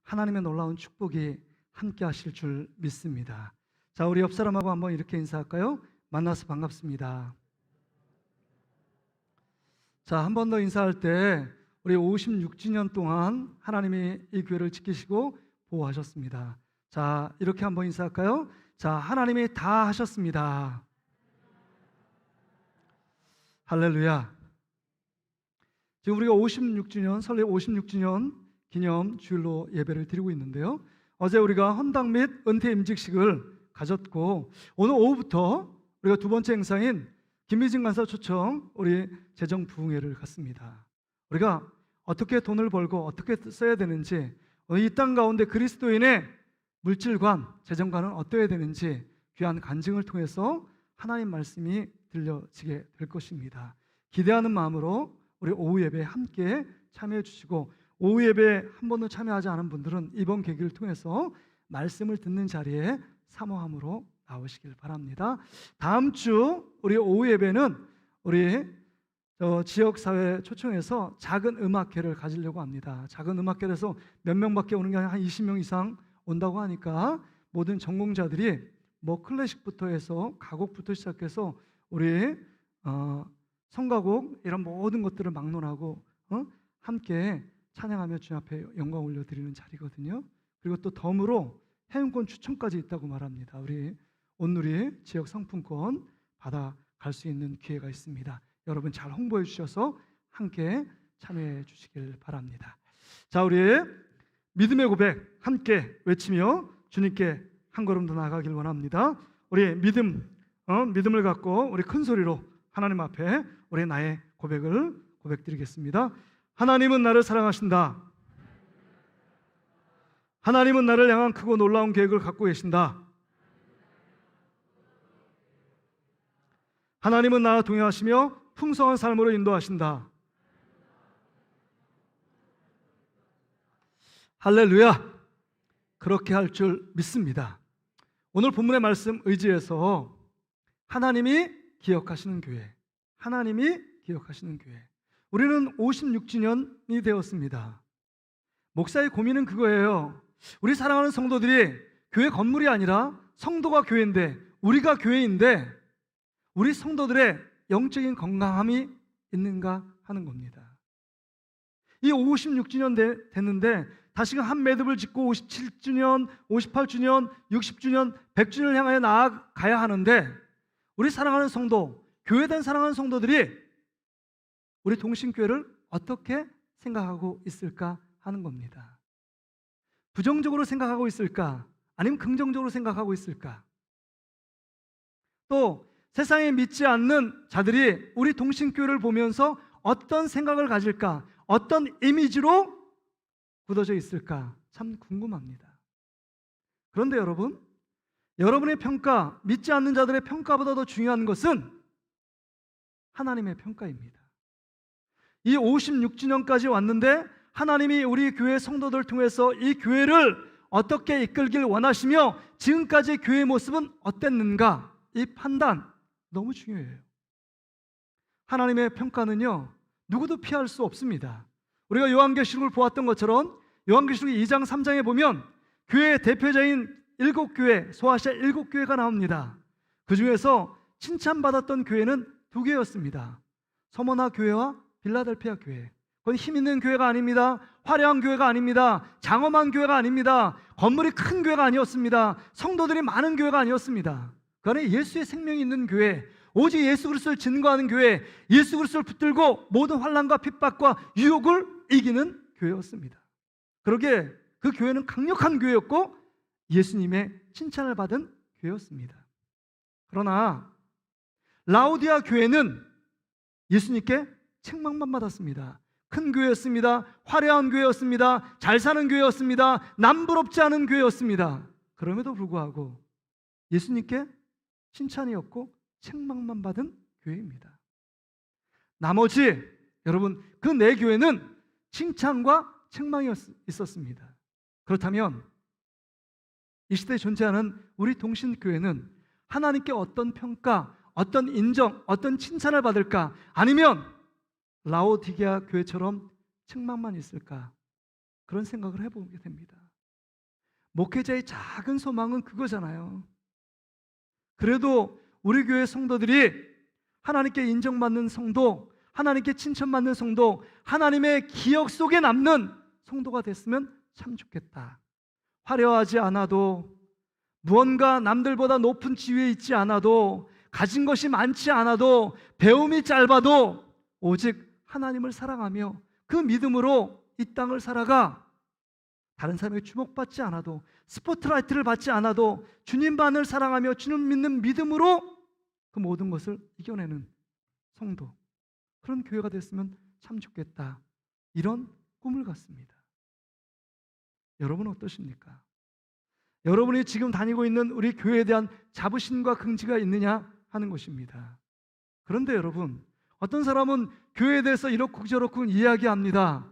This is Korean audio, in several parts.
하나님의 놀라운 축복이 함께 하실 줄 믿습니다. 자, 우리 옆 사람하고 한번 이렇게 인사할까요? 만나서 반갑습니다. 자, 한 번 더 인사할 때 우리 56주년 동안 하나님이 이 교회를 지키시고 보호하셨습니다. 자, 이렇게 한번 인사할까요? 자, 하나님이 다 하셨습니다. 할렐루야. 지금 우리가 56주년, 설립 56주년 기념 주일로 예배를 드리고 있는데요, 어제 우리가 헌당 및 은퇴 임직식을 가졌고, 오늘 오후부터 우리가 두 번째 행사인 김미진 간사 초청 우리 재정 부흥회를 갖습니다. 우리가 어떻게 돈을 벌고 어떻게 써야 되는지, 이 땅 가운데 그리스도인의 물질관, 재정관은 어떠해야 되는지 귀한 간증을 통해서 하나님 말씀이 들려지게 될 것입니다. 기대하는 마음으로 우리 오후 예배에 함께 참여해 주시고, 오후 예배에 한 번도 참여하지 않은 분들은 이번 계기를 통해서 말씀을 듣는 자리에 사모함으로 나오시길 바랍니다. 다음 주 우리 오후 예배는 우리 지역사회 초청해서 작은 음악회를 가지려고 합니다. 작은 음악회에서 몇 명밖에 오는 게 아니라 한 20명 이상 온다고 하니까 모든 전공자들이 클래식부터 해서 가곡부터 시작해서 우리 성가곡 이런 모든 것들을 막론하고 함께 찬양하며 주님 앞에 영광 올려드리는 자리거든요. 그리고 또 덤으로 회원권 추천까지 있다고 말합니다. 우리 온누리 지역 상품권 받아갈 수 있는 기회가 있습니다. 여러분 잘 홍보해 주셔서 함께 참여해 주시길 바랍니다. 자, 우리 믿음의 고백 함께 외치며 주님께 한 걸음 더 나아가길 원합니다. 우리 믿음을 갖고 우리 큰 소리로 하나님 앞에 우리 나의 고백을 고백드리겠습니다. 하나님은 나를 사랑하신다. 하나님은 나를 향한 크고 놀라운 계획을 갖고 계신다. 하나님은 나와 동행하시며 풍성한 삶으로 인도하신다. 할렐루야. 그렇게 할 줄 믿습니다. 오늘 본문의 말씀 의지해서 하나님이 기억하시는 교회, 하나님이 기억하시는 교회, 우리는 56주년이 되었습니다. 목사의 고민은 그거예요. 우리 사랑하는 성도들이 교회 건물이 아니라 성도가 교회인데, 우리가 교회인데 우리 성도들의 영적인 건강함이 있는가 하는 겁니다. 이 56주년 됐는데 다시금 한 매듭을 짓고 57주년, 58주년, 60주년, 100주년을 향하여 나아가야 하는데, 우리 사랑하는 성도, 교회된 사랑하는 성도들이 우리 동신교회를 어떻게 생각하고 있을까 하는 겁니다. 부정적으로 생각하고 있을까? 아니면 긍정적으로 생각하고 있을까? 또 세상에 믿지 않는 자들이 우리 동신교회를 보면서 어떤 생각을 가질까? 어떤 이미지로 굳어져 있을까? 참 궁금합니다. 그런데 여러분, 여러분의 평가, 믿지 않는 자들의 평가보다 더 중요한 것은 하나님의 평가입니다. 이 56주년까지 왔는데 하나님이 우리 교회 성도들 통해서 이 교회를 어떻게 이끌길 원하시며 지금까지 교회의 모습은 어땠는가? 이 판단 너무 중요해요. 하나님의 평가는요, 누구도 피할 수 없습니다. 우리가 요한계시록을 보았던 것처럼 요한계시록 2장 3장에 보면 교회의 대표자인 7교회, 소아시아 7교회가 나옵니다. 그 중에서 칭찬받았던 교회는 2개였습니다. 서머나 교회와 빌라델피아 교회. 그건 힘 있는 교회가 아닙니다. 화려한 교회가 아닙니다. 장엄한 교회가 아닙니다. 건물이 큰 교회가 아니었습니다. 성도들이 많은 교회가 아니었습니다. 그 안에 예수의 생명이 있는 교회, 오직 예수 그리스도를 증거하는 교회, 예수 그리스도를 붙들고 모든 환난과 핍박과 유혹을 이기는 교회였습니다. 그러기에 그 교회는 강력한 교회였고 예수님의 칭찬을 받은 교회였습니다. 그러나 라오디아 교회는 예수님께 책망만 받았습니다. 큰 교회였습니다. 화려한 교회였습니다. 잘 사는 교회였습니다. 남부럽지 않은 교회였습니다. 그럼에도 불구하고 예수님께 칭찬이었고 책망만 받은 교회입니다. 나머지 여러분, 그 네 교회는 칭찬과 책망이 있었습니다. 그렇다면 이 시대에 존재하는 우리 동신교회는 하나님께 어떤 평가, 어떤 인정, 어떤 칭찬을 받을까? 아니면 라오디게아 교회처럼 책망만 있을까? 그런 생각을 해보게 됩니다. 목회자의 작은 소망은 그거잖아요. 그래도 우리 교회 성도들이 하나님께 인정받는 성도, 하나님께 칭찬받는 성도, 하나님의 기억 속에 남는 성도가 됐으면 참 좋겠다. 화려하지 않아도, 무언가 남들보다 높은 지위에 있지 않아도, 가진 것이 많지 않아도, 배움이 짧아도 오직 하나님을 사랑하며 그 믿음으로 이 땅을 살아가 다른 사람에게 주목받지 않아도, 스포트라이트를 받지 않아도 주님만을 사랑하며 주님 믿는 믿음으로 그 모든 것을 이겨내는 성도, 그런 교회가 됐으면 참 좋겠다. 이런 꿈을 갖습니다. 여러분은 어떠십니까? 여러분이 지금 다니고 있는 우리 교회에 대한 자부심과 긍지가 있느냐 하는 것입니다. 그런데 여러분, 어떤 사람은 교회에 대해서 이렇고 저렇고 이야기합니다.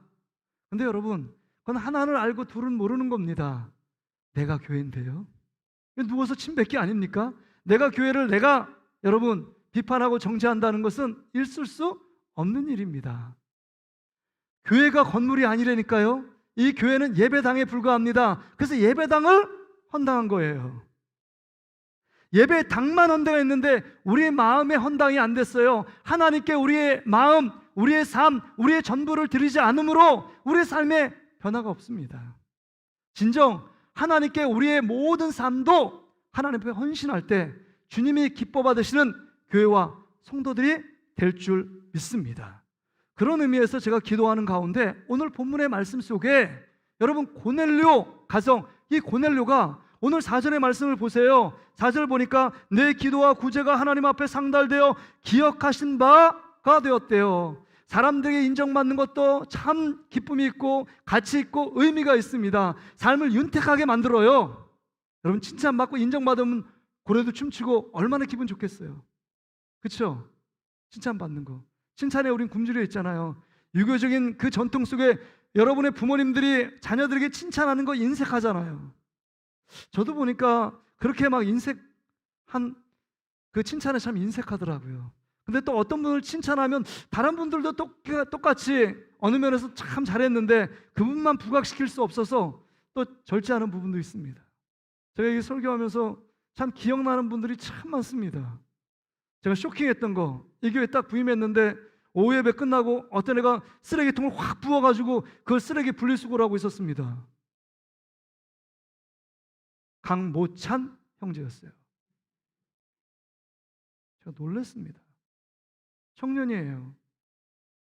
근데 여러분, 그건 하나를 알고 둘은 모르는 겁니다. 내가 교회인데요? 누워서 침 뱉기 아닙니까? 내가 교회를 여러분 비판하고 정죄한다는 것은 있을 수 없는 일입니다. 교회가 건물이 아니라니까요. 이 교회는 예배당에 불과합니다. 그래서 예배당을 헌당한 거예요. 예배당만 헌당했는데 우리의 마음의 헌당이 안 됐어요. 하나님께 우리의 마음, 우리의 삶, 우리의 전부를 드리지 않으므로 우리의 삶에 변화가 없습니다. 진정 하나님께 우리의 모든 삶도 하나님 앞에 헌신할 때 주님이 기뻐 받으시는 교회와 성도들이 될 줄 믿습니다. 그런 의미에서 제가 기도하는 가운데 오늘 본문의 말씀 속에 여러분 고넬료 가정, 이 고넬료가 오늘 4절의 말씀을 보세요. 4절 보니까 내 기도와 구제가 하나님 앞에 상달되어 기억하신 바가 되었대요. 사람들에게 인정받는 것도 참 기쁨이 있고 가치 있고 의미가 있습니다. 삶을 윤택하게 만들어요. 여러분 칭찬받고 인정받으면 고래도 춤추고 얼마나 기분 좋겠어요. 그렇죠? 칭찬받는 거. 칭찬에 우린 굶주려 있잖아요. 유교적인 그 전통 속에 여러분의 부모님들이 자녀들에게 칭찬하는 거 인색하잖아요. 저도 보니까 그렇게 막 인색한 그 칭찬에 참 인색하더라고요. 근데 또 어떤 분을 칭찬하면 다른 분들도 똑같이 어느 면에서 참 잘했는데 그분만 부각시킬 수 없어서 또 절제하는 부분도 있습니다. 제가 이 설교하면서 참 기억나는 분들이 참 많습니다. 제가 쇼킹했던 거, 이 교회 딱 부임했는데 오후 예배 끝나고 어떤 애가 쓰레기통을 확 부어가지고 그걸 쓰레기 분리수거를 하고 있었습니다. 강모찬 형제였어요. 제가 놀랐습니다. 청년이에요.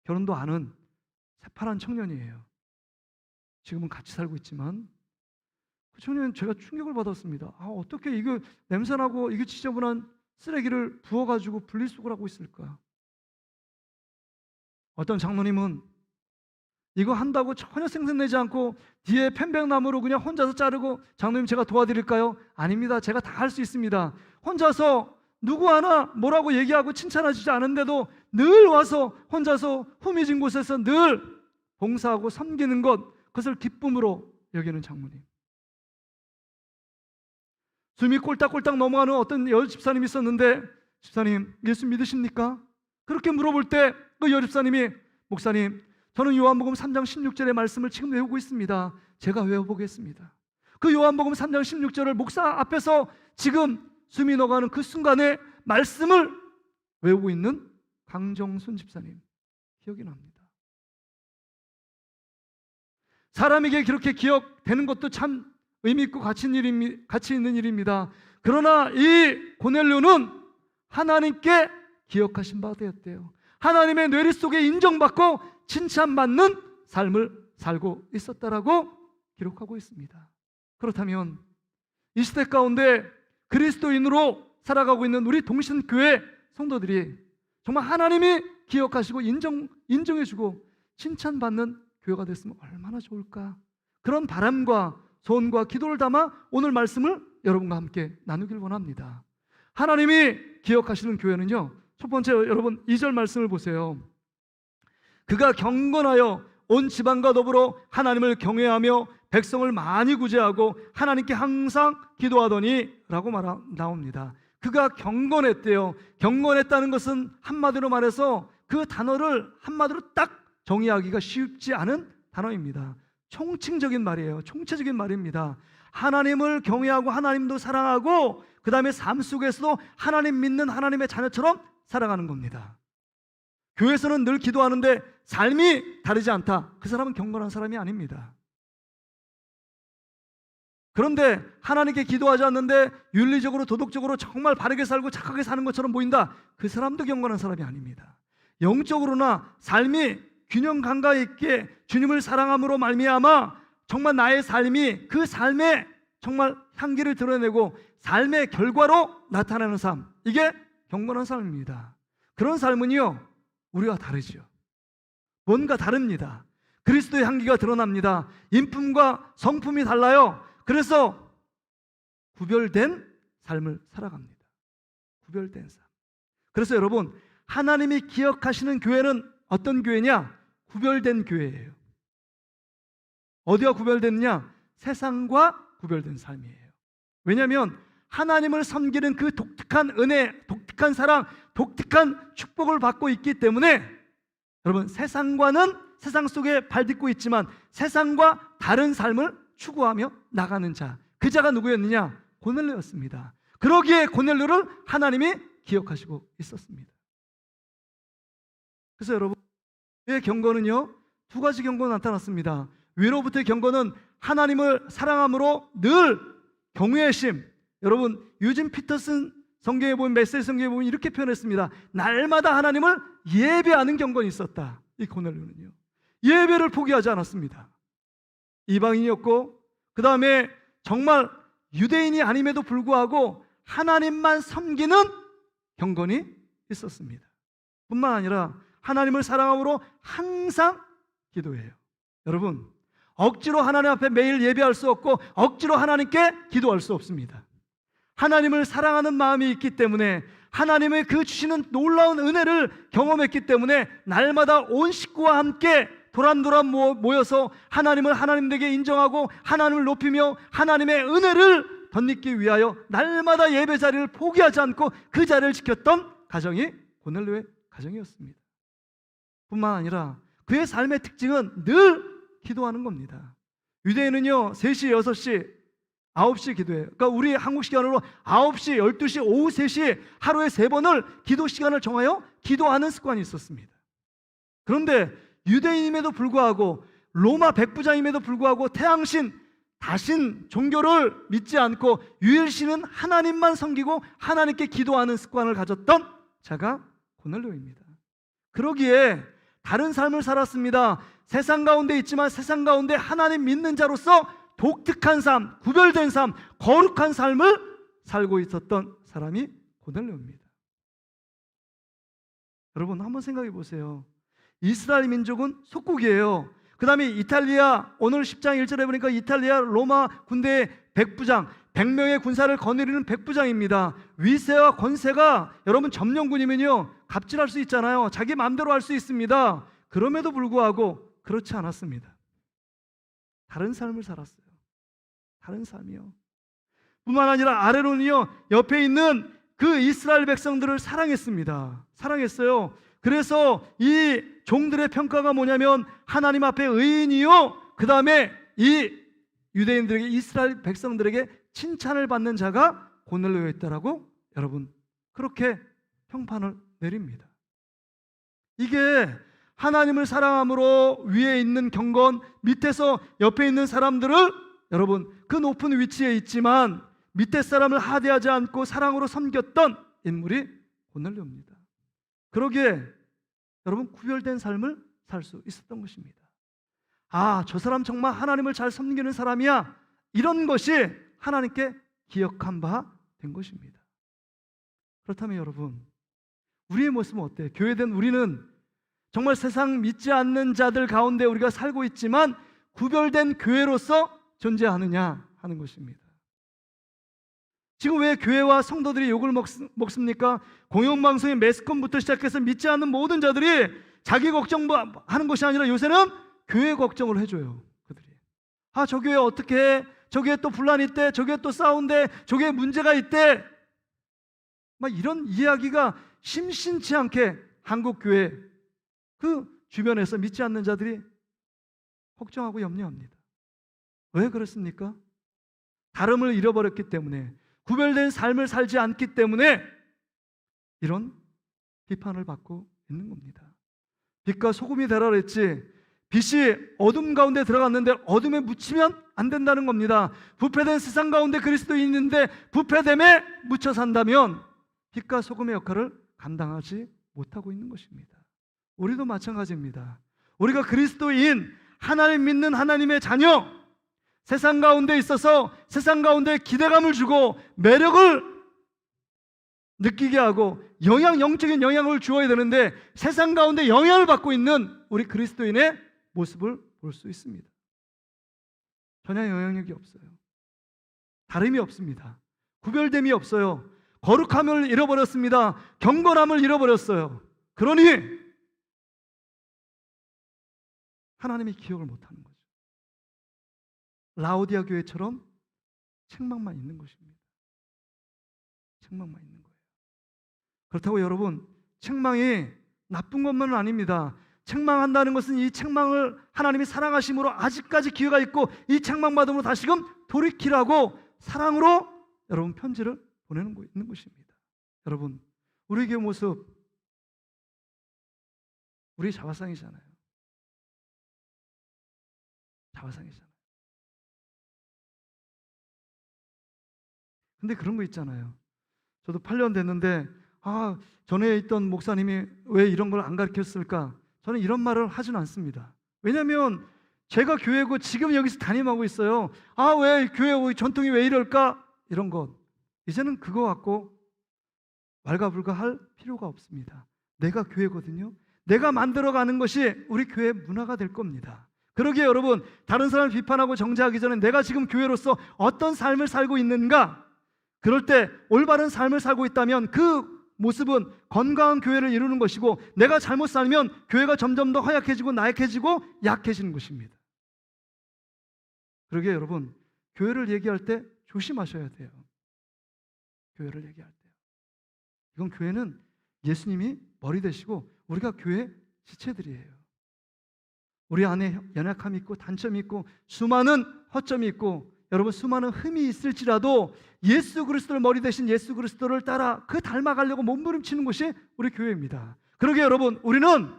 결혼도 안 한 새파란 청년이에요. 지금은 같이 살고 있지만 그 청년은 제가 충격을 받았습니다. 어떻게 이거 냄새나고 이게 지저분한 쓰레기를 부어가지고 분리수거를 하고 있을까? 어떤 장로님은 이거 한다고 전혀 생색내지 않고 뒤에 편백나무로 그냥 혼자서 자르고 장로님 제가 도와드릴까요? 아닙니다. 제가 다 할 수 있습니다. 혼자서 누구 하나 뭐라고 얘기하고 칭찬하지 않은데도 늘 와서 혼자서 후미진 곳에서 늘 봉사하고 섬기는 것, 그것을 기쁨으로 여기는 장로님. 숨이 꼴딱꼴딱 넘어가는 어떤 여집사님이 있었는데 집사님 예수 믿으십니까? 그렇게 물어볼 때 그 여집사님이 목사님 저는 요한복음 3장 16절의 말씀을 지금 외우고 있습니다. 제가 외워보겠습니다. 그 요한복음 3장 16절을 목사 앞에서 지금 숨이 넘어가는 그 순간에 말씀을 외우고 있는 강정순 집사님 기억이 납니다. 사람에게 그렇게 기억되는 것도 참 의미 있고 가치 있는 일입니다. 그러나 이 고넬료는 하나님께 기억하신 바 되었대요. 하나님의 뇌리 속에 인정받고 칭찬받는 삶을 살고 있었다라고 기록하고 있습니다. 그렇다면 이 시대 가운데 그리스도인으로 살아가고 있는 우리 동신교회 성도들이 정말 하나님이 기억하시고 인정해주고 칭찬받는 교회가 됐으면 얼마나 좋을까? 그런 바람과 소원과 기도를 담아 오늘 말씀을 여러분과 함께 나누길 원합니다. 하나님이 기억하시는 교회는요, 첫 번째 여러분 2절 말씀을 보세요. 그가 경건하여 온 지방과 더불어 하나님을 경외하며 백성을 많이 구제하고 하나님께 항상 기도하더니 라고 나옵니다. 그가 경건했대요. 경건했다는 것은 한마디로 말해서 그 단어를 한마디로 딱 정의하기가 쉽지 않은 단어입니다. 총칭적인 말이에요. 총체적인 말입니다. 하나님을 경외하고 하나님도 사랑하고 그 다음에 삶 속에서도 하나님 믿는 하나님의 자녀처럼 살아가는 겁니다. 교회에서는 늘 기도하는데 삶이 다르지 않다. 그 사람은 경건한 사람이 아닙니다. 그런데 하나님께 기도하지 않는데 윤리적으로 도덕적으로 정말 바르게 살고 착하게 사는 것처럼 보인다. 그 사람도 경건한 사람이 아닙니다. 영적으로나 삶이 균형 감각 있게 주님을 사랑함으로 말미암아 정말 나의 삶이 그 삶에 정말 향기를 드러내고 삶의 결과로 나타나는 삶, 이게 경건한 삶입니다. 그런 삶은요 우리와 다르죠. 뭔가 다릅니다. 그리스도의 향기가 드러납니다. 인품과 성품이 달라요. 그래서 구별된 삶을 살아갑니다. 구별된 삶. 그래서 여러분, 하나님이 기억하시는 교회는 어떤 교회냐? 구별된 교회예요. 어디와 구별됐느냐? 세상과 구별된 삶이에요. 왜냐하면 하나님을 섬기는 그 독특한 은혜, 독특한 사랑, 독특한 축복을 받고 있기 때문에 여러분, 세상과는 세상 속에 발딛고 있지만 세상과 다른 삶을 추구하며 나가는 자, 그 자가 누구였느냐? 고넬료였습니다. 그러기에 고넬료를 하나님이 기억하시고 있었습니다. 그래서 여러분, 의 경건은요 두 가지 경고가 나타났습니다. 위로부터의 경고는 하나님을 사랑함으로 늘 경외의 심. 여러분, 유진 피터슨 성경에 보면, 메시지 성경에 보면 이렇게 표현했습니다. 날마다 하나님을 예배하는 경건이 있었다. 이 고넬료는요 예배를 포기하지 않았습니다. 이방인이었고 그 다음에 정말 유대인이 아님에도 불구하고 하나님만 섬기는 경건이 있었습니다. 뿐만 아니라 하나님을 사랑함으로 항상 기도해요. 여러분, 억지로 하나님 앞에 매일 예배할 수 없고 억지로 하나님께 기도할 수 없습니다. 하나님을 사랑하는 마음이 있기 때문에, 하나님의 그 주시는 놀라운 은혜를 경험했기 때문에 날마다 온 식구와 함께 도란도란 모여서 하나님을 하나님에게 인정하고 하나님을 높이며 하나님의 은혜를 덧입기 위하여 날마다 예배 자리를 포기하지 않고 그 자리를 지켰던 가정이 고넬료의 가정이었습니다. 뿐만 아니라 그의 삶의 특징은 늘 기도하는 겁니다. 유대인은요 3시, 6시, 9시 기도해요. 그러니까 우리 한국 시간으로 9시, 12시, 오후 3시 하루에 3번을 기도 시간을 정하여 기도하는 습관이 있었습니다. 그런데 유대인임에도 불구하고 로마 백부장임에도 불구하고 태양신, 다신 종교를 믿지 않고 유일신은 하나님만 섬기고 하나님께 기도하는 습관을 가졌던 자가 고넬료입니다. 그러기에 다른 삶을 살았습니다. 세상 가운데 있지만 세상 가운데 하나님 믿는 자로서 독특한 삶, 구별된 삶, 거룩한 삶을 살고 있었던 사람이 고넬료입니다. 여러분 한번 생각해 보세요. 이스라엘 민족은 속국이에요. 그 다음에 이탈리아, 오늘 10장 1절에 보니까 이탈리아 로마 군대의 백부장, 100명의 군사를 거느리는 백부장입니다. 위세와 권세가 여러분 점령군이면요 갑질할 수 있잖아요. 자기 마음대로 할 수 있습니다. 그럼에도 불구하고 그렇지 않았습니다. 다른 삶을 살았어요. 다른 삶이요. 뿐만 아니라 아레론이요 옆에 있는 그 이스라엘 백성들을 사랑했습니다. 사랑했어요. 그래서 이 종들의 평가가 뭐냐면 하나님 앞에 의인이요, 그 다음에 이 유대인들에게, 이스라엘 백성들에게 칭찬을 받는 자가 고넬료였다라고 여러분 그렇게 평판을 내립니다. 이게 하나님을 사랑함으로 위에 있는 경건, 밑에서 옆에 있는 사람들을 여러분 그 높은 위치에 있지만 밑에 사람을 하대하지 않고 사랑으로 섬겼던 인물이 고넬료입니다. 그러기에 여러분 구별된 삶을 살 수 있었던 것입니다. 아, 저 사람 정말 하나님을 잘 섬기는 사람이야, 이런 것이 하나님께 기억한 바 된 것입니다. 그렇다면 여러분, 우리의 모습은 어때요? 교회된 우리는 정말 세상 믿지 않는 자들 가운데 우리가 살고 있지만 구별된 교회로서 존재하느냐 하는 것입니다. 지금 왜 교회와 성도들이 욕을 먹습니까? 공영방송의 매스컴부터 시작해서 믿지 않는 모든 자들이 자기 걱정하는 것이 아니라 요새는 교회 걱정을 해줘요. 그들이 아, 저 교회 어떻게 해? 저 교회 또 분란이 있대, 저 교회 또 싸운대, 저 교회 문제가 있대, 막 이런 이야기가 심심치 않게 한국 교회 그 주변에서 믿지 않는 자들이 걱정하고 염려합니다. 왜 그렇습니까? 다름을 잃어버렸기 때문에, 구별된 삶을 살지 않기 때문에 이런 비판을 받고 있는 겁니다. 빛과 소금이 되라 그랬지, 빛이 어둠 가운데 들어갔는데 어둠에 묻히면 안 된다는 겁니다. 부패된 세상 가운데 그리스도인이 있는데 부패됨에 묻혀 산다면 빛과 소금의 역할을 감당하지 못하고 있는 것입니다. 우리도 마찬가지입니다. 우리가 그리스도인, 하나님 믿는 하나님의 자녀, 세상 가운데 있어서 세상 가운데 기대감을 주고 매력을 느끼게 하고 영적인 영향을 주어야 되는데 세상 가운데 영향을 받고 있는 우리 그리스도인의 모습을 볼 수 있습니다. 전혀 영향력이 없어요. 다름이 없습니다. 구별됨이 없어요. 거룩함을 잃어버렸습니다. 경건함을 잃어버렸어요. 그러니 하나님이 기억을 못하는 거죠. 라오디아 교회처럼 책망만 있는 것입니다. 책망만 있는 거예요. 그렇다고 여러분, 책망이 나쁜 것만은 아닙니다. 책망한다는 것은 이 책망을 하나님이 사랑하심으로 아직까지 기회가 있고 이 책망받음으로 다시금 돌이키라고 사랑으로 여러분 편지를 보내는 거 있는 것입니다. 여러분, 우리 교회 모습, 우리 자화상이잖아요. 자화상이잖아요. 근데 그런 거 있잖아요. 저도 8년 됐는데 전에 있던 목사님이 왜 이런 걸 안 가르쳤을까? 저는 이런 말을 하진 않습니다. 왜냐하면 제가 교회고 지금 여기서 담임하고 있어요. 왜 교회 전통이 왜 이럴까? 이런 것 이제는 그거 갖고 왈가불가할 필요가 없습니다. 내가 교회거든요. 내가 만들어가는 것이 우리 교회 문화가 될 겁니다. 그러기에 여러분, 다른 사람을 비판하고 정죄하기 전에 내가 지금 교회로서 어떤 삶을 살고 있는가? 그럴 때 올바른 삶을 살고 있다면 그 모습은 건강한 교회를 이루는 것이고, 내가 잘못 살면 교회가 점점 더 허약해지고 나약해지고 약해지는 것입니다. 그러기에 여러분, 교회를 얘기할 때 조심하셔야 돼요. 교회를 얘기할 때요. 이건 교회는 예수님이 머리 되시고 우리가 교회 지체들이에요. 우리 안에 연약함이 있고 단점이 있고 수많은 허점이 있고 여러분, 수많은 흠이 있을지라도 예수 그리스도를 머리 대신 예수 그리스도를 따라 그 닮아가려고 몸부림치는 것이 우리 교회입니다. 그러기에 여러분, 우리는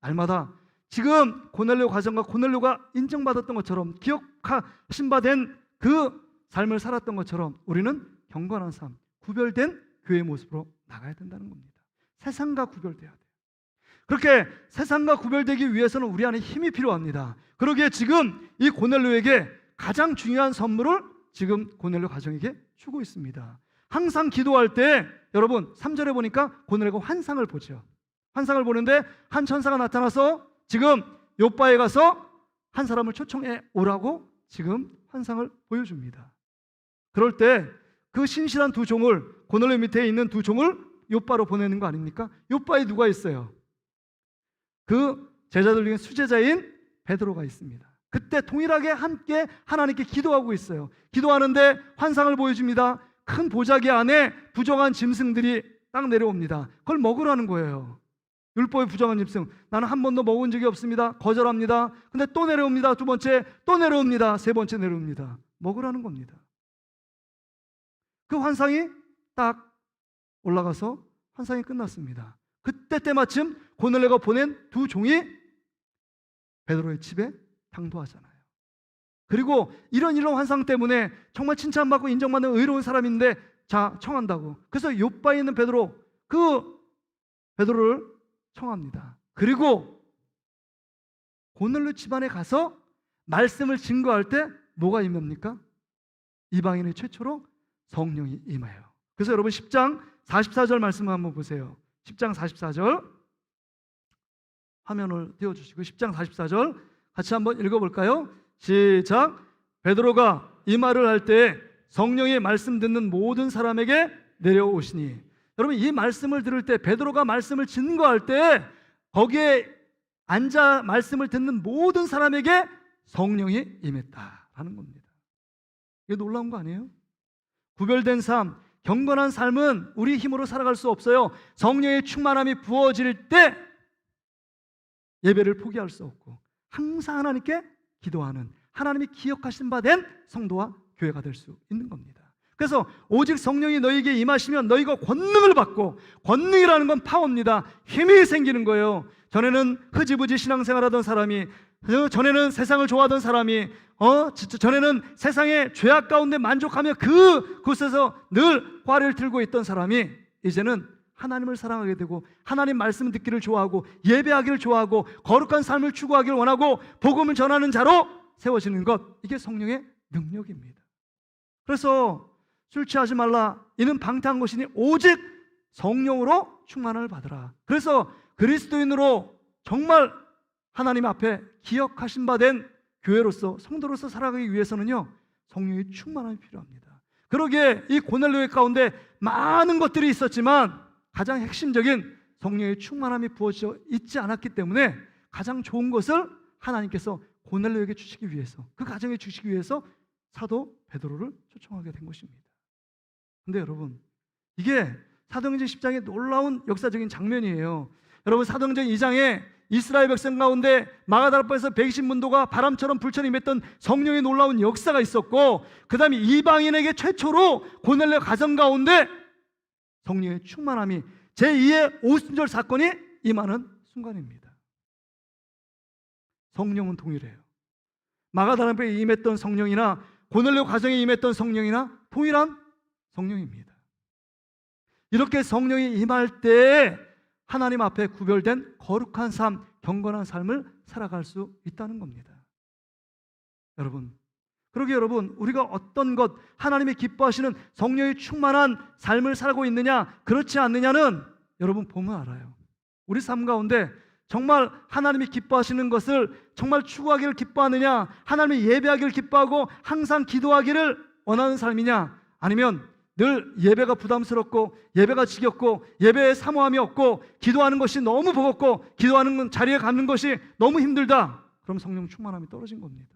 날마다 지금 고넬료 과정과 고넬료가 인정받았던 것처럼 기억하신 바 된 그 삶을 살았던 것처럼 우리는 경건한 삶, 구별된 교회의 모습으로 나가야 된다는 겁니다. 세상과 구별돼야 돼요. 그렇게 세상과 구별되기 위해서는 우리 안에 힘이 필요합니다. 그러기에 지금 이 고넬료에게 가장 중요한 선물을 지금 고넬료 가정에게 주고 있습니다. 항상 기도할 때 여러분 3절에 보니까 고넬료가 환상을 보죠. 환상을 보는데 한 천사가 나타나서 지금 요바에 가서 한 사람을 초청해 오라고 지금 환상을 보여줍니다. 그럴 때 그 신실한 두 종을, 고넬료 밑에 있는 두 종을 요바로 보내는 거 아닙니까? 요바에 누가 있어요? 그 제자들 중에 수제자인 베드로가 있습니다. 그때 동일하게 함께 하나님께 기도하고 있어요. 기도하는데 환상을 보여줍니다. 큰 보자기 안에 부정한 짐승들이 딱 내려옵니다. 그걸 먹으라는 거예요. 율법의 부정한 짐승, 나는 한 번도 먹은 적이 없습니다. 거절합니다. 근데 또 내려옵니다. 두 번째 또 내려옵니다. 세 번째 내려옵니다. 먹으라는 겁니다. 그 환상이 딱 올라가서 환상이 끝났습니다. 그때 때마침 고넬료가 보낸 두 종이 베드로의 집에 당도하잖아요. 그리고 이런 환상 때문에 정말 칭찬받고 인정받는 의로운 사람인데 자, 청한다고. 그래서 요바에 있는 베드로, 그 베드로를 청합니다. 그리고 고넬료 집안에 가서 말씀을 증거할 때 뭐가 임합니까? 이방인의 최초로 성령이 임해요. 그래서 여러분 10장 44절 말씀을 한번 보세요. 10장 44절 화면을 띄워주시고 10장 44절 같이 한번 읽어볼까요? 시작. 베드로가 이 말을 할 때 성령이 말씀 듣는 모든 사람에게 내려오시니. 여러분, 이 말씀을 들을 때, 베드로가 말씀을 증거할 때 거기에 앉아 말씀을 듣는 모든 사람에게 성령이 임했다라는 겁니다. 이게 놀라운 거 아니에요? 구별된 삶, 경건한 삶은 우리 힘으로 살아갈 수 없어요. 성령의 충만함이 부어질 때 예배를 포기할 수 없고 항상 하나님께 기도하는, 하나님이 기억하신 바 된 성도와 교회가 될 수 있는 겁니다. 그래서 오직 성령이 너희에게 임하시면 너희가 권능을 받고, 권능이라는 건 파워입니다. 힘이 생기는 거예요. 전에는 흐지부지 신앙생활하던 사람이, 전에는 세상을 좋아하던 사람이, 전에는 세상의 죄악 가운데 만족하며 그곳에서 늘 화를 들고 있던 사람이 이제는 하나님을 사랑하게 되고, 하나님 말씀 듣기를 좋아하고, 예배하기를 좋아하고, 거룩한 삶을 추구하기를 원하고, 복음을 전하는 자로 세워지는 것, 이게 성령의 능력입니다. 그래서 술 취하지 말라, 이는 방탕한 것이니 오직 성령으로 충만을 받으라. 그래서 그리스도인으로 정말 하나님 앞에 기억하신 바 된 교회로서, 성도로서 살아가기 위해서는요, 성령의 충만함이 필요합니다. 그러기에 이 고넬료의 가운데 많은 것들이 있었지만 가장 핵심적인 성령의 충만함이 부어져 있지 않았기 때문에 가장 좋은 것을 하나님께서 고넬료에게 주시기 위해서, 그 가정에 주시기 위해서 사도 베드로를 초청하게 된 것입니다. 근데 여러분, 이게 사도행전 10장의 놀라운 역사적인 장면이에요. 여러분, 사도행전 2장에 이스라엘 백성 가운데 마가다락방에서 120문도가 바람처럼 불처럼 임했던 성령의 놀라운 역사가 있었고, 그 다음에 이방인에게 최초로 고넬료 가정 가운데 성령의 충만함이, 제2의 오순절 사건이 임하는 순간입니다. 성령은 동일해요. 마가다락방에 임했던 성령이나 고넬료 가정에 임했던 성령이나 동일한 성령입니다. 이렇게 성령이 임할 때 하나님 앞에 구별된 거룩한 삶, 경건한 삶을 살아갈 수 있다는 겁니다. 여러분, 그러게 여러분, 우리가 어떤 것, 하나님이 기뻐하시는 성령이 충만한 삶을 살고 있느냐, 그렇지 않느냐는 여러분 보면 알아요. 우리 삶 가운데 정말 하나님이 기뻐하시는 것을 정말 추구하기를 기뻐하느냐, 하나님이 예배하기를 기뻐하고 항상 기도하기를 원하는 삶이냐, 아니면 늘 예배가 부담스럽고 예배가 지겹고 예배에 사모함이 없고 기도하는 것이 너무 버겁고 기도하는 자리에 가는 것이 너무 힘들다, 그럼 성령 충만함이 떨어진 겁니다.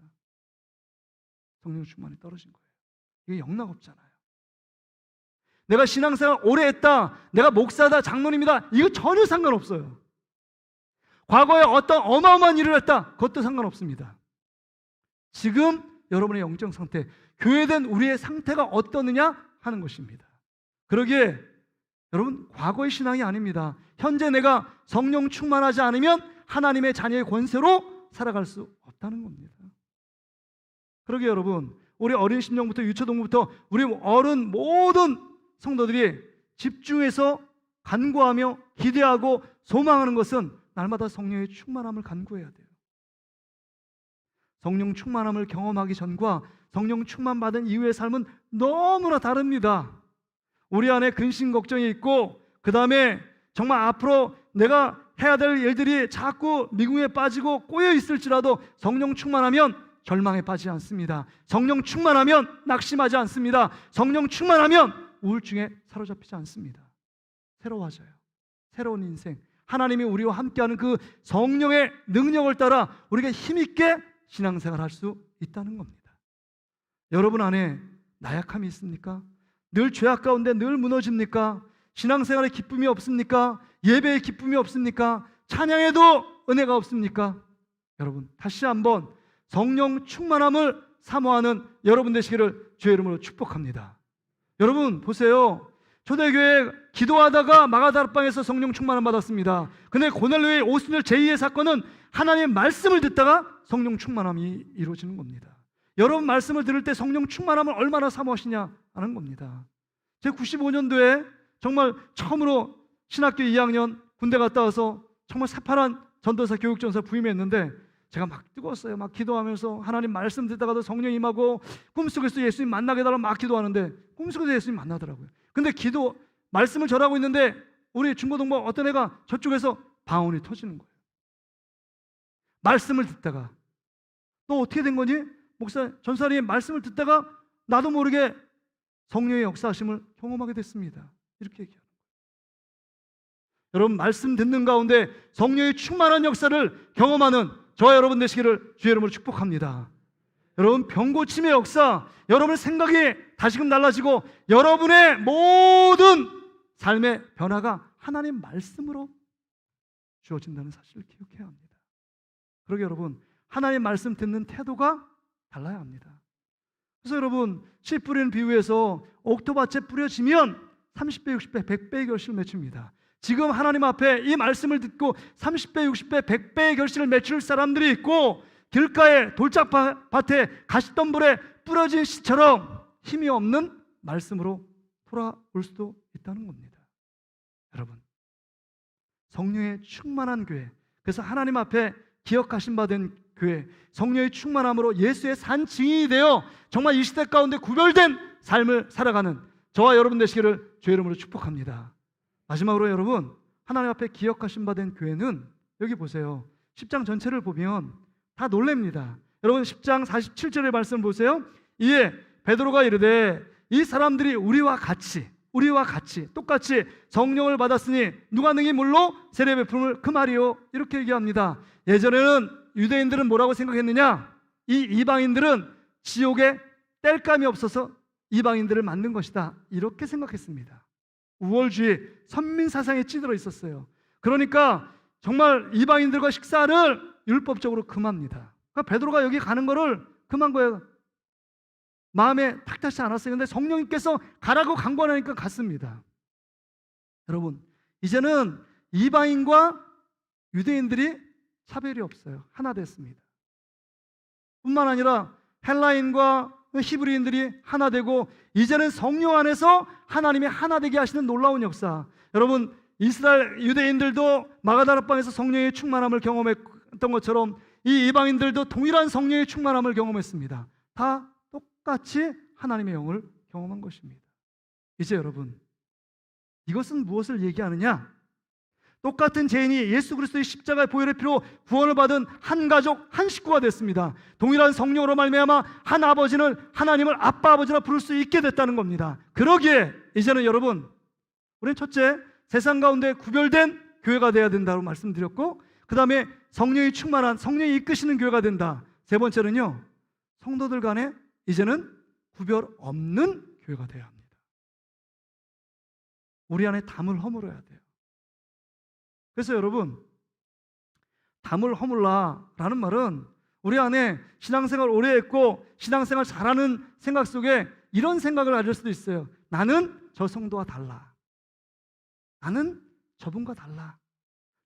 성령 충만이 떨어진 거예요. 이게 영락없잖아요. 내가 신앙생활 오래 했다, 내가 목사다, 장로님이다, 이거 전혀 상관없어요. 과거에 어떤 어마어마한 일을 했다, 그것도 상관없습니다. 지금 여러분의 영적 상태, 교회된 우리의 상태가 어떠느냐 하는 것입니다. 그러기에 여러분, 과거의 신앙이 아닙니다. 현재 내가 성령 충만하지 않으면 하나님의 자녀의 권세로 살아갈 수 없다는 겁니다. 그러기에 여러분, 우리 어린 심령부터 유초동부터 우리 어른 모든 성도들이 집중해서 간구하며 기대하고 소망하는 것은 날마다 성령의 충만함을 간구해야 돼요. 성령 충만함을 경험하기 전과 성령 충만받은 이후의 삶은 너무나 다릅니다. 우리 안에 근심 걱정이 있고, 그 다음에 정말 앞으로 내가 해야 될 일들이 자꾸 미궁에 빠지고 꼬여 있을지라도 성령 충만하면 절망에 빠지지 않습니다. 성령 충만하면 낙심하지 않습니다. 성령 충만하면 우울증에 사로잡히지 않습니다. 새로워져요. 새로운 인생, 하나님이 우리와 함께하는 그 성령의 능력을 따라 우리가 힘있게 신앙생활을 할 수 있다는 겁니다. 여러분 안에 나약함이 있습니까? 늘 죄악 가운데 늘 무너집니까? 신앙생활에 기쁨이 없습니까? 예배에 기쁨이 없습니까? 찬양에도 은혜가 없습니까? 여러분, 다시 한번 성령 충만함을 사모하는 여러분 되시기를 주의 이름으로 축복합니다. 여러분 보세요. 초대교회 기도하다가 마가다락방에서 성령 충만함 받았습니다. 근데 고넬료의 오순절 제2의 사건은 하나님의 말씀을 듣다가 성령 충만함이 이루어지는 겁니다. 여러분 말씀을 들을 때 성령 충만함을 얼마나 사모하시냐 하는 겁니다. 제가 95년도에 정말 처음으로 신학교 2학년 군대 갔다 와서 정말 새파란 전도사 교육전사 부임했는데 제가 막 뜨거웠어요. 막 기도하면서 하나님 말씀 듣다가도 성령 임하고 꿈속에서 예수님 만나게 해달라고 막 기도하는데 꿈속에서 예수님 만나더라고요. 근데 말씀을 전하고 있는데 우리 중고등부 어떤 애가 저쪽에서 방언이 터지는 거예요. 말씀을 듣다가. 너 어떻게 된 거니? 목사, 전사님의 말씀을 듣다가 나도 모르게 성령의 역사하심을 경험하게 됐습니다. 이렇게 얘기합니다. 여러분 말씀 듣는 가운데 성령의 충만한 역사를 경험하는 저와 여러분 되시기를 주의 이름으로 축복합니다. 여러분 병고침의 역사, 여러분의 생각이 다시금 달라지고 여러분의 모든 삶의 변화가 하나님 말씀으로 주어진다는 사실을 기억해야 합니다. 그러게 여러분, 하나님 말씀 듣는 태도가 달라야 합니다. 그래서 여러분, 씨 뿌리는 비유에서 옥토밭에 뿌려지면 30배, 60배, 100배의 결실을 맺춥니다. 지금 하나님 앞에 이 말씀을 듣고 30배, 60배, 100배의 결실을 맺출 사람들이 있고, 길가에 돌짝밭에 가시덤불에 뿌려진 씨처럼 힘이 없는 말씀으로 돌아올 수도 있다는 겁니다. 여러분, 성령의 충만한 교회, 그래서 하나님 앞에 기억하신 바 된 교회, 성령의 충만함으로 예수의 산 증인이 되어 정말 이 시대 가운데 구별된 삶을 살아가는 저와 여러분 되시기를 주의 이름으로 축복합니다. 마지막으로 여러분, 하나님 앞에 기억하신 바 된 교회는 여기 보세요. 10장 전체를 보면 다 놀랍니다. 여러분 10장 47절의 말씀 보세요. 이에 베드로가 이르되 이 사람들이 우리와 같이 똑같이 성령을 받았으니 누가 능히 물로 세례 베품을 금하리요, 이렇게 얘기합니다. 예전에는 유대인들은 뭐라고 생각했느냐? 이 이방인들은 지옥에 뗄감이 없어서 이방인들을 만든 것이다, 이렇게 생각했습니다. 우월주의, 선민사상에 찌들어 있었어요. 그러니까 정말 이방인들과 식사를 율법적으로 금합니다. 그러니까 베드로가 여기 가는 거를 금한 거예요. 마음에 탁탁지 않았어요. 근데 성령님께서 가라고 강권하니까 갔습니다. 여러분, 이제는 이방인과 유대인들이 차별이 없어요. 하나 됐습니다. 뿐만 아니라 헬라인과 히브리인들이 하나 되고, 이제는 성령 안에서 하나님이 하나 되게 하시는 놀라운 역사. 여러분, 이스라엘 유대인들도 마가다락방에서 성령의 충만함을 경험했던 것처럼 이 이방인들도 동일한 성령의 충만함을 경험했습니다. 다 똑같이 하나님의 영을 경험한 것입니다. 이제 여러분, 이것은 무엇을 얘기하느냐? 똑같은 죄인이 예수 그리스도의 십자가의 보혈의 피로 구원을 받은 한 가족, 한 식구가 됐습니다. 동일한 성령으로 말미암아 한 아버지는 하나님을 아빠 아버지라 부를 수 있게 됐다는 겁니다. 그러기에 이제는 여러분, 우리는 첫째, 세상 가운데 구별된 교회가 되어야 된다고 말씀드렸고, 그 다음에 성령이 충만한, 성령이 이끄시는 교회가 된다. 세 번째는요, 성도들 간에 이제는 구별 없는 교회가 되어야 합니다. 우리 안에 담을 허물어야 돼요. 그래서 여러분, 담을 허물라라는 말은 우리 안에 신앙생활 오래 했고 신앙생활 잘하는 생각 속에 이런 생각을 가질 수도 있어요. 나는 저 성도와 달라. 나는 저분과 달라.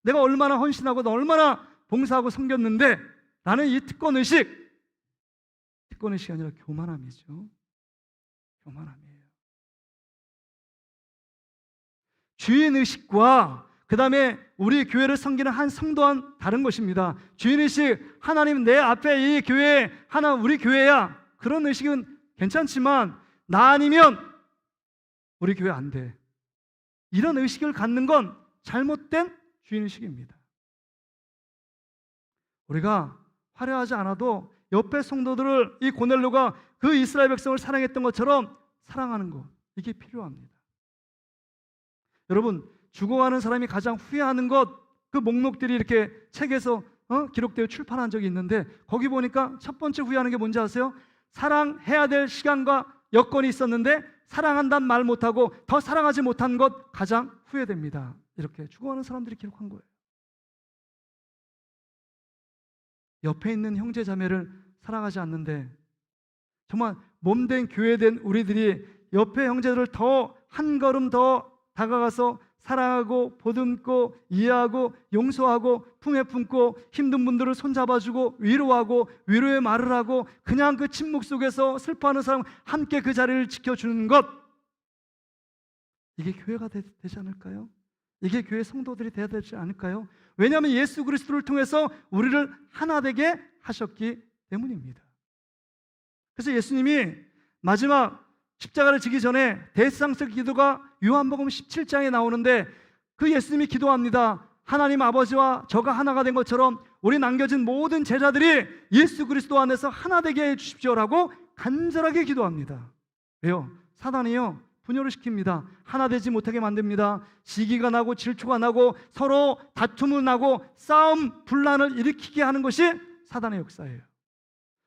내가 얼마나 헌신하고 얼마나 봉사하고 섬겼는데, 나는 이 특권의식이 아니라 교만함이죠. 교만함이에요. 주인의식과 그 다음에 우리 교회를 섬기는 한 성도와는 다른 것입니다. 주인의식, 하나님 내 앞에 이 교회 하나 우리 교회야, 그런 의식은 괜찮지만 나 아니면 우리 교회 안 돼, 이런 의식을 갖는 건 잘못된 주인의식입니다. 우리가 화려하지 않아도 옆에 성도들을 이 고넬료가 그 이스라엘 백성을 사랑했던 것처럼 사랑하는 것, 이게 필요합니다. 여러분, 죽어가는 사람이 가장 후회하는 것, 그 목록들이 이렇게 책에서 기록되어 출판한 적이 있는데, 거기 보니까 첫 번째 후회하는 게 뭔지 아세요? 사랑해야 될 시간과 여건이 있었는데 사랑한다는 말 못하고 더 사랑하지 못한 것, 가장 후회됩니다. 이렇게 죽어가는 사람들이 기록한 거예요. 옆에 있는 형제 자매를 사랑하지 않는데, 정말 몸된 교회된 우리들이 옆에 형제들을 더 한 걸음 더 다가가서 사랑하고 보듬고 이해하고 용서하고 품에 품고 힘든 분들을 손잡아주고 위로하고 위로의 말을 하고 그냥 그 침묵 속에서 슬퍼하는 사람 함께 그 자리를 지켜주는 것, 이게 교회가 되지 않을까요? 이게 교회 성도들이 되어야 되지 않을까요? 왜냐하면 예수 그리스도를 통해서 우리를 하나 되게 하셨기 때문입니다. 그래서 예수님이 마지막 십자가를 지기 전에 대상적 기도가 요한복음 17장에 나오는데, 그 예수님이 기도합니다. 하나님 아버지와 저가 하나가 된 것처럼 우리 남겨진 모든 제자들이 예수 그리스도 안에서 하나 되게 해 주십시오라고 간절하게 기도합니다. 왜요? 사단이요, 분열을 시킵니다. 하나 되지 못하게 만듭니다. 시기가 나고 질투가 나고 서로 다툼을 나고 싸움 분란을 일으키게 하는 것이 사단의 역사예요.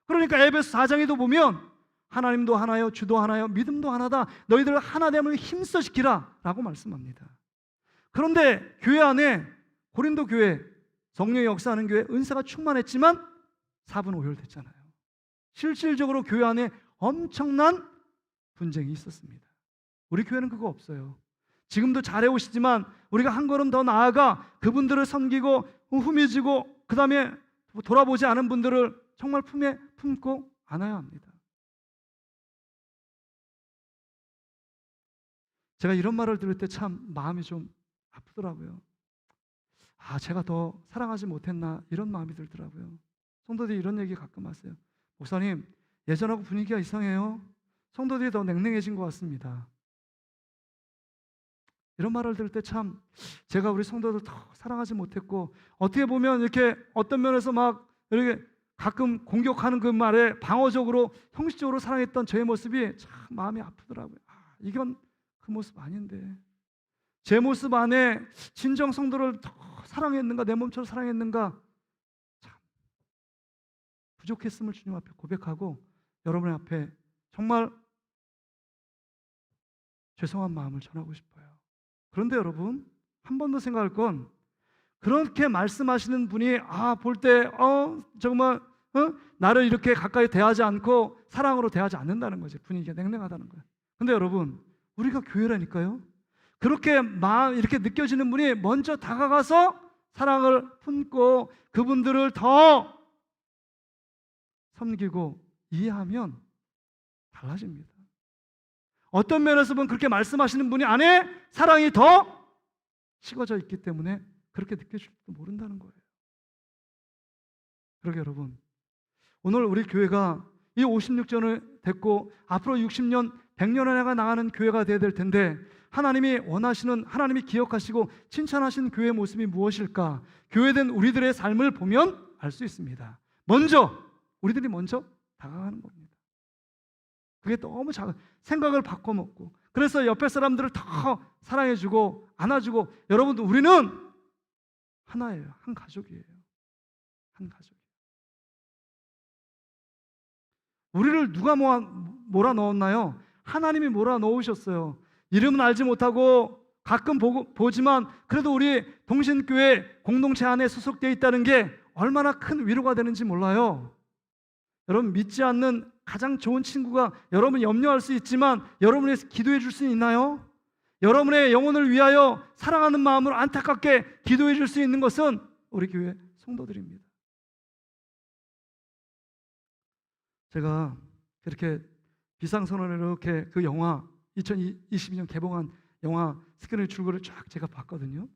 그러니까 에베소 4장에도 보면 하나님도 하나요, 주도 하나요, 믿음도 하나다, 너희들 하나됨을 힘써 지키라 라고 말씀합니다. 그런데 교회 안에, 고린도 교회, 성령의 역사하는 교회, 은사가 충만했지만 4분 오열됐잖아요. 실질적으로 교회 안에 엄청난 분쟁이 있었습니다. 우리 교회는 그거 없어요. 지금도 잘해오시지만 우리가 한 걸음 더 나아가 그분들을 섬기고 후미지고 그 다음에 돌아보지 않은 분들을 정말 품에 품고 안아야 합니다. 제가 이런 말을 들을 때 참 마음이 좀 아프더라고요. 제가 더 사랑하지 못했나 이런 마음이 들더라고요. 성도들이 이런 얘기 가끔 하세요. 목사님, 예전하고 분위기가 이상해요. 성도들이 더 냉랭해진 것 같습니다. 이런 말을 들을 때 참 제가 우리 성도들 더 사랑하지 못했고, 어떻게 보면 이렇게 어떤 면에서 막 이렇게 가끔 공격하는 그 말에 방어적으로 형식적으로 사랑했던 저의 모습이 참 마음이 아프더라고요. 이건 그 모습 아닌데, 제 모습 안에 진정 성도를 더 사랑했는가, 내 몸처럼 사랑했는가, 참 부족했음을 주님 앞에 고백하고 여러분 앞에 정말 죄송한 마음을 전하고 싶어요. 그런데 여러분, 한 번 더 생각할 건, 그렇게 말씀하시는 분이 볼 때 정말 나를 이렇게 가까이 대하지 않고 사랑으로 대하지 않는다는 거지. 분위기가 냉랭하다는 거예요. 근데 여러분, 우리가 교회라니까요. 그렇게 이렇게 느껴지는 분이 먼저 다가가서 사랑을 품고 그분들을 더 섬기고 이해하면 달라집니다. 어떤 면에서 보면 그렇게 말씀하시는 분이 안에 사랑이 더 식어져 있기 때문에 그렇게 느껴질지도 모른다는 거예요. 그러게 여러분, 오늘 우리 교회가 이 56년을 됐고 앞으로 60년, 100년을 해가 나가는 교회가 되어야 될 텐데, 하나님이 원하시는, 하나님이 기억하시고 칭찬하시는 교회의 모습이 무엇일까? 교회된 우리들의 삶을 보면 알 수 있습니다. 우리들이 먼저 다가가는 겁니다. 그게 너무 생각을 바꿔먹고, 그래서 옆에 사람들을 더 사랑해주고 안아주고, 여러분, 우리는 하나예요. 한 가족이에요. 한 가족이에요. 우리를 누가 몰아 넣었나요? 하나님이 몰아 넣으셨어요. 이름은 알지 못하고 가끔 보지만 그래도 우리 동신교회 공동체 안에 소속되어 있다는 게 얼마나 큰 위로가 되는지 몰라요. 여러분, 믿지 않는 가장 좋은 친구가 여러분 염려할 수 있지만 여러분을 위해서 기도해 줄 수 있나요? 여러분의 영혼을 위하여 사랑하는 마음으로 안타깝게 기도해 줄 수 있는 것은 우리 교회 성도들입니다. 제가 이렇게 비상선언을 이렇게 그 영화 2022년 개봉한 영화 스크린 줄거리를 쫙 제가 봤거든요.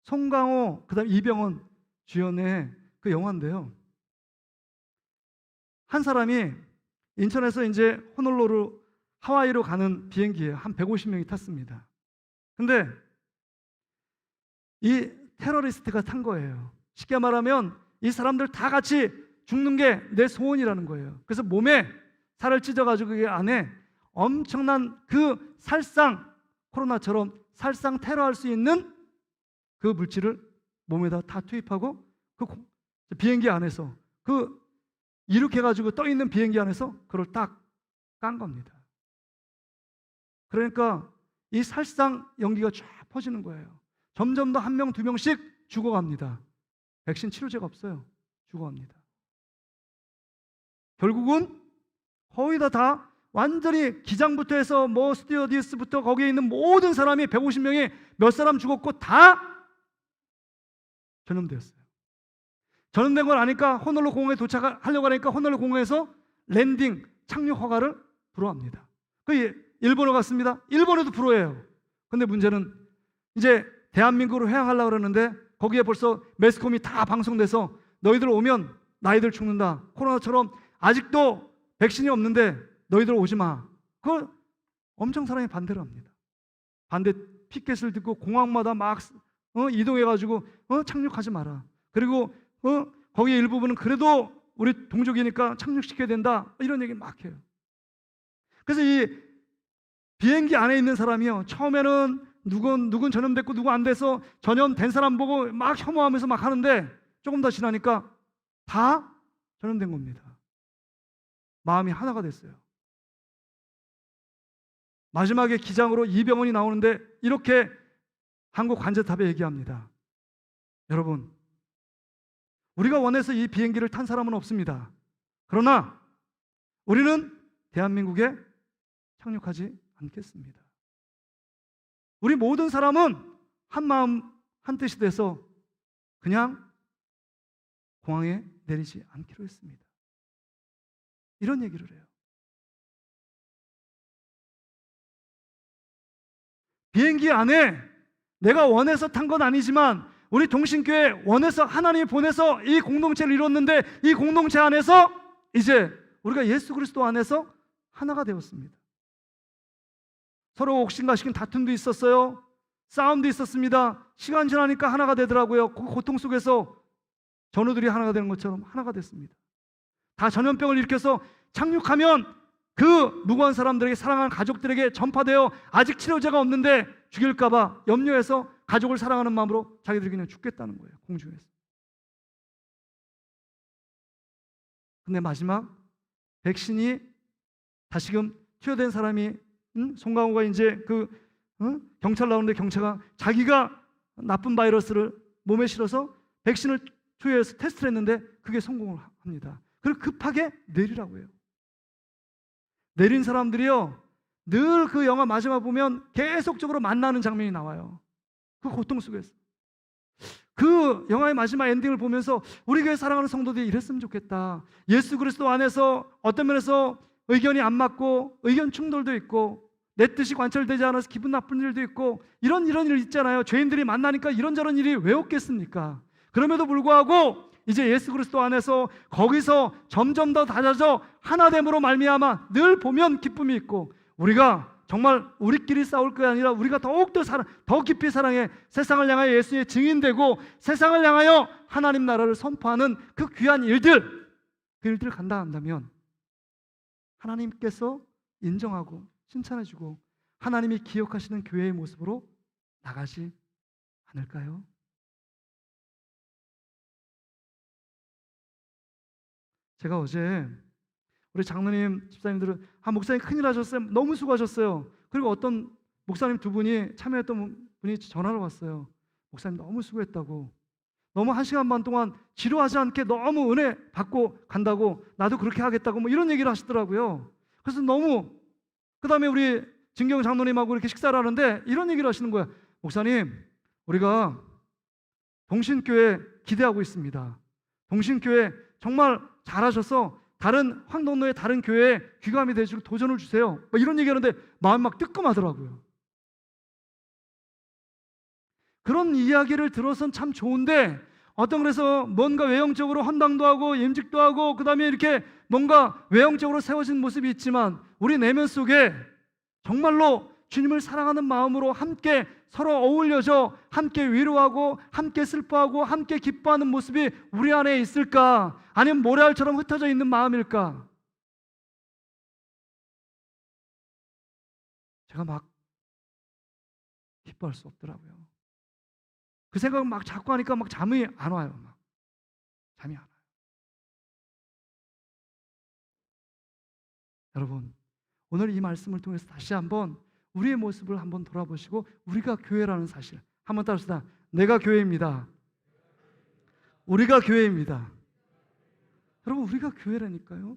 송강호 그다음 이병헌 주연의 그 영화인데요. 한 사람이 인천에서 이제 호놀룰루 하와이로 가는 비행기에 한 150명이 탔습니다. 근데 이 테러리스트가 탄 거예요. 쉽게 말하면 이 사람들 다 같이 죽는 게 내 소원이라는 거예요. 그래서 몸에 살을 찢어가지고 그 안에 엄청난 그 살상, 코로나처럼 살상 테러할 수 있는 그 물질을 몸에다 다 투입하고 그 비행기 안에서 이렇게 해가지고 떠 있는 비행기 안에서 그걸 딱 깐 겁니다. 그러니까 이 살상 연기가 쫙 퍼지는 거예요. 점점 더 한 명, 두 명씩 죽어갑니다. 백신 치료제가 없어요. 죽어갑니다. 결국은 거의 다 완전히 기장부터 해서 스튜어디스부터 거기에 있는 모든 사람이 150명이 몇 사람 죽었고 다 전염되었어요. 전염된 걸 아니까 호놀룰루 공항에 도착하려고 하니까 호놀룰루 공항에서 랜딩, 착륙 허가를 불허합니다. 일본어 갔습니다. 일본어도 불허해요. 근데 문제는 이제 대한민국으로 회항하려고 그러는데 거기에 벌써 매스컴이 다 방송돼서 너희들 오면 나이들 죽는다. 코로나처럼 아직도 백신이 없는데 너희들 오지 마. 그걸 엄청 사람이 반대를 합니다. 반대 피켓을 듣고 공항마다 막 이동해가지고 착륙하지 마라. 그리고 거기 일부분은 그래도 우리 동족이니까 착륙시켜야 된다. 이런 얘기 막 해요. 그래서 이 비행기 안에 있는 사람이요, 처음에는 누군 전염됐고 누구 안 돼서 전염된 사람 보고 막 혐오하면서 막 하는데 조금 더 지나니까 다 전염된 겁니다. 마음이 하나가 됐어요. 마지막에 기장으로 이병헌이 나오는데 이렇게 한국 관제탑에 얘기합니다. 여러분, 우리가 원해서 이 비행기를 탄 사람은 없습니다. 그러나 우리는 대한민국에 착륙하지 않겠습니다. 우리 모든 사람은 한 마음 한 뜻이 돼서 그냥 공항에 내리지 않기로 했습니다. 이런 얘기를 해요. 비행기 안에 내가 원해서 탄 건 아니지만 우리 동신교회 원해서 하나님이 보내서 이 공동체를 이뤘는데 이 공동체 안에서 이제 우리가 예수 그리스도 안에서 하나가 되었습니다. 서로 옥신각신 다툼도 있었어요. 싸움도 있었습니다. 시간 지나니까 하나가 되더라고요. 그 고통 속에서 전우들이 하나가 되는 것처럼 하나가 됐습니다. 다 전염병을 일으켜서 착륙하면 그 무고한 사람들에게, 사랑하는 가족들에게 전파되어 아직 치료제가 없는데 죽일까 봐 염려해서 가족을 사랑하는 마음으로 자기들이 그냥 죽겠다는 거예요. 공중에서. 근데 마지막 백신이 다시금 투여된 사람이 송강호가 이제 경찰 나오는데 경찰가 자기가 나쁜 바이러스를 몸에 실어서 백신을 투여해서 테스트를 했는데 그게 성공을 합니다. 그리고 급하게 내리라고 해요. 내린 사람들이요, 늘 그 영화 마지막 보면 계속적으로 만나는 장면이 나와요. 그 고통 속에서. 그 영화의 마지막 엔딩을 보면서 우리 교회 사랑하는 성도들이 이랬으면 좋겠다. 예수 그리스도 안에서 어떤 면에서 의견이 안 맞고 의견 충돌도 있고 내 뜻이 관철되지 않아서 기분 나쁜 일도 있고 이런 일 있잖아요. 죄인들이 만나니까 이런저런 일이 왜 없겠습니까? 그럼에도 불구하고 이제 예수 그리스도 안에서 거기서 점점 더 다져져 하나됨으로 말미암아 늘 보면 기쁨이 있고 우리가 정말 우리끼리 싸울 게 아니라 우리가 더욱더 더 깊이 사랑해 세상을 향하여 예수의 증인되고 세상을 향하여 하나님 나라를 선포하는 그 귀한 일들, 그 일들을 감당한다면 하나님께서 인정하고 칭찬해주고 하나님이 기억하시는 교회의 모습으로 나가지 않을까요? 제가 어제 우리 장로님, 집사님들은 목사님 큰일 하셨어요. 너무 수고하셨어요. 그리고 어떤 목사님 두 분이 참여했던 분이 전화를 왔어요. 목사님 너무 수고했다고. 너무 1시간 반 동안 지루하지 않게 너무 은혜 받고 간다고 나도 그렇게 하겠다고 뭐 이런 얘기를 하시더라고요. 그래서 너무 그 다음에 우리 진경 장로님하고 이렇게 식사를 하는데 이런 얘기를 하시는 거예요. 목사님, 우리가 동신교회 기대하고 있습니다. 동신교회 정말 잘하셔서 다른 황동로의 다른 교회에 귀감이 되시고 도전을 주세요. 이런 얘기하는데 마음 막 뜨끔하더라고요. 그런 이야기를 들어선 참 좋은데 어떤 그래서 뭔가 외형적으로 헌당도 하고 임직도 하고 그 다음에 이렇게 뭔가 외형적으로 세워진 모습이 있지만 우리 내면 속에 정말로 주님을 사랑하는 마음으로 함께 서로 어울려져 함께 위로하고 함께 슬퍼하고 함께 기뻐하는 모습이 우리 안에 있을까? 아니면 모래알처럼 흩어져 있는 마음일까? 제가 막 기뻐할 수 없더라고요. 그 생각을 막 자꾸 하니까 막 잠이 안 와요. 잠이 안 와요. 여러분, 오늘 이 말씀을 통해서 다시 한번 우리의 모습을 한번 돌아보시고 우리가 교회라는 사실 한번 따라합시다. 내가 교회입니다. 우리가 교회입니다. 여러분, 우리가 교회라니까요.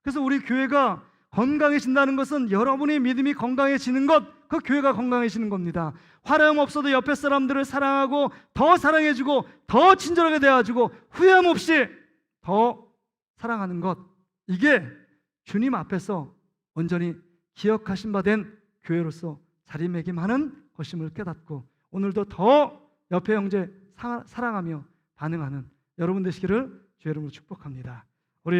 그래서 우리 교회가 건강해진다는 것은 여러분의 믿음이 건강해지는 것, 그 교회가 건강해지는 겁니다. 화려함 없어도 옆에 사람들을 사랑하고 더 사랑해주고 더 친절하게 대해주고 후회함 없이 더 사랑하는 것, 이게 주님 앞에서 온전히 기억하신 바 된 교회로서 자리매김하는 것임을 깨닫고 오늘도 더 옆에 형제 사랑하며 반응하는 여러분 되시기를 주의 이름으로 축복합니다. 우리